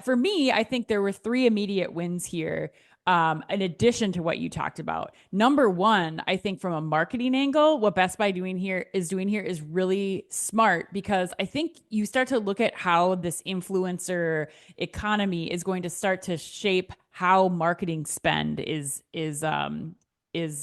For me, I think there were three immediate wins here. In addition to what you talked about, number one, I think from a marketing angle, what Best Buy doing here is really smart because I think you start to look at how this influencer economy is going to start to shape how marketing spend is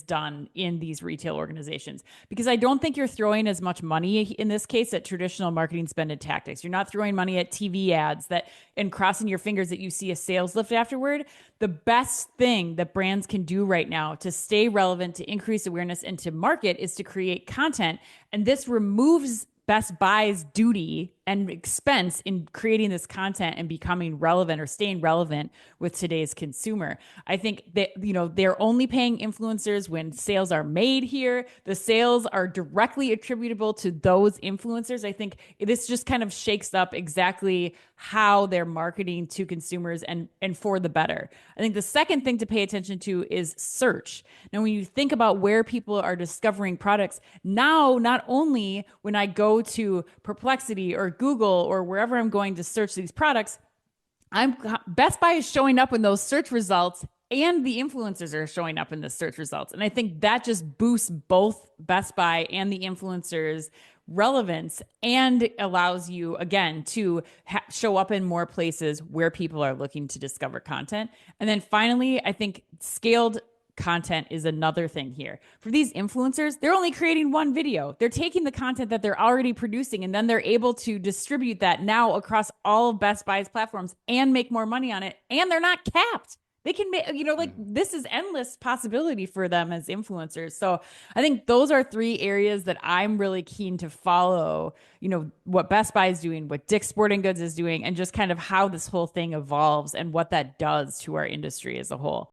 done in these retail organizations because I don't think you're throwing as much money in this case at traditional marketing spend and tactics. You're not throwing money at TV ads that and crossing your fingers that you see a sales lift afterward. The best thing that brands can do right now to stay relevant, to increase awareness, and to market is to create content. And this removes Best Buy's duty and expense in creating this content and becoming relevant or staying relevant with today's consumer. I think that, they're only paying influencers when sales are made here. The sales are directly attributable to those influencers. I think this just kind of shakes up exactly how they're marketing to consumers and for the better. I think the second thing to pay attention to is search. Now, when you think about where people are discovering products, now not only when I go to Perplexity or Google or wherever I'm going to search these products, Best Buy is showing up in those search results and the influencers are showing up in the search results. And I think that just boosts both Best Buy and the influencers relevance and allows you again to show up in more places where people are looking to discover content. And then finally, I think scaled content is another thing here. For these influencers, they're only creating one video. They're taking the content that they're already producing and then they're able to distribute that now across all of Best Buy's platforms and make more money on it. And they're not capped. They can make, this is endless possibility for them as influencers. So I think those are three areas that I'm really keen to follow, what Best Buy is doing, what Dick's Sporting Goods is doing, and just kind of how this whole thing evolves and what that does to our industry as a whole.